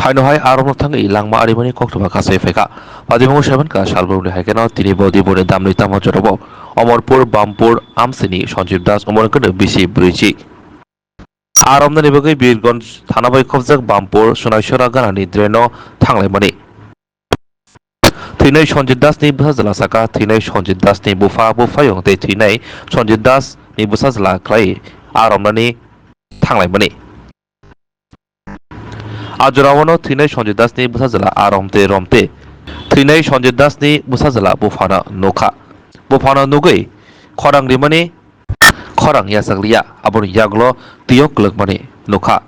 Hainohai Aromotang Langma Arimani Koktuma Kasefeka, Padimo Seven Kashalbu Hakeno, Tinibodi Bode Damnita Mojorobo, Omorpur Bampur Amsini, Sonjib Das, Omorkan Bisi Bridge. Arom the Nibagi Birgon, Tanabai Kovzak Bampur, Sunashora Ganani Dreno, Tanglemani. Tinay Sonjib Das Nibas Lasaka, Tinay Sonjib Das Nibufa Bufayong, de Tinay, Sonjib Das Nibusas La Clay, Aromani Tanglemani. Ajorawano Tinay Sonjib Das ni Busazala Aromte Romte. Tinay Sonjib Das ni Busazala Bufana Noka. Bufana Nugay. Korang Rimani Korang Yasaglia Abon Yaglo Tiok Lukmani Noka.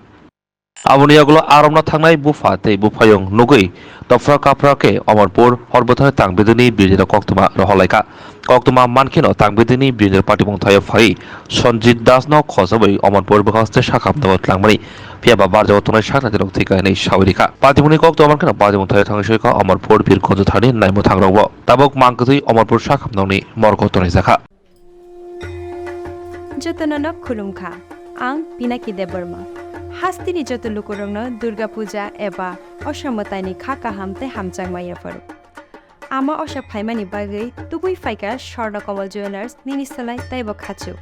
Abon Yaglo Aromna Tangnai Bufate Bufayong Nugay. Dofra Kaprake Omarpur Horbota Tang Biduni Bijira Koktuma Roholaika. Koktuma Mankino Tang Biduni Bijir Patibong Tayo Fai. Sonjib Das no Kosabai Omarpur Bakaste Shakam Dot Langmani. Piaba Barjo Tona Shaka de Tika and Shaurika. Patimuni Kok to Amarkan, Patimon Tangshika, Omarpur Pirko Tani, Naimo Tangrobo. Tabok Mankati, Omarpur Shakam Noni, Morko Tonizaka. Jotanana Kulumka, Ang Pinaki de Burma. Hastini Jotulukurungno, Durga Puja, Eba, Oshamatani Kaka Hamte Hamjang Mayafaru. Ama Osha Paimani Bagi, Tubui Faika, Sharda Kamal Jewelers, Ninisalai, Taibo Kachu.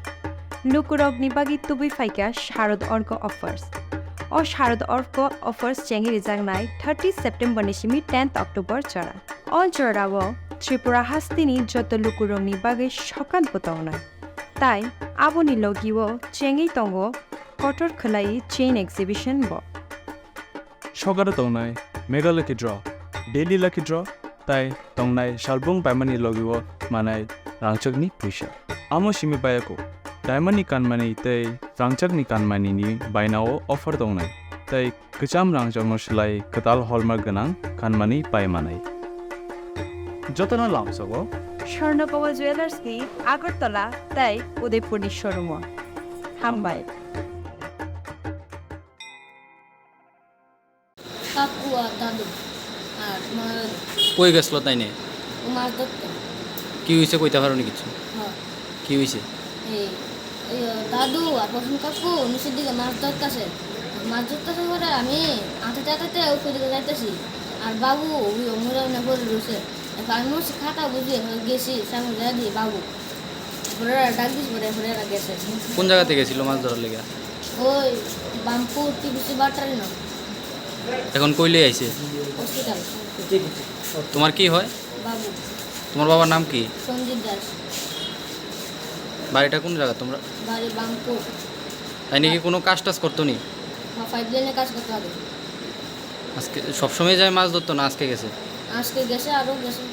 Lukurog Nibagi Tubui Faika, Sharad Orko offers. O Sharad Orko offers Chengi Rijangnai 30 September Nishimi 10th October Chara. All Chorawo, Tripura Hastini Jotolukurongni Bagi Shokan Potona. Tai, Aboni Logiwo, Chengi Tongo, Kotor Kulai Chain Exhibition Bo. Shogara Tongnai, Mega Lucky Draw, Daily Lucky Draw, Tai, Tongnai, Shalbung Pamani Logiwo, Manai, Rangchagni Prisha. Amo Shimi Bayako. Diamond ni kanmani tei rangchak ni kanmani ni bainao offer dongnai tei kecham rangchak no silai ketal hallmark ganang kanmani paimanai jotona lamsago Sharnakawa Jewelers ni Agartala tai Udaipur ni showroom Hambai Kakua Dadu আর তোমার কই গেছলো তাই নে মাছ ধরতে কি হইছে কইতে পারো নি কিছু হ্যাঁ কি হইছে এই এই দাদু আর প্রথম কাকু নিচের দিকে মাছ ধরতেছে করে আমি আঁটাতে আঁটাতে উপর দিকে যাইতেছি আর বাবু ওই অমরা না করে রয়েছে আমি বলছি খাতা বুঝিয়ে গেছি সামনে যা দিয়ে বাবু পরে ডাক দিস পরে গেছে কোন জায়গাতে গেছিল মাছ ধরার লেগে ওই বামপুর টিভিসি বাটারি না এখন কইলে আইছে হসপিটাল তোমার কি হয় বাবু তোমার বাবার নাম কি সঞ্জিত দাস বাড়িটা কোন জায়গা তোমরা বাড়ি বামপুর তাই নাকি কোনো কাজ টাজ করতো নি 5 লাইনে কাজ করতে হবে আজকে সবসময় যায় মাছ ধরতো না আজকে গেছে আজকে গেছে আরও গেছে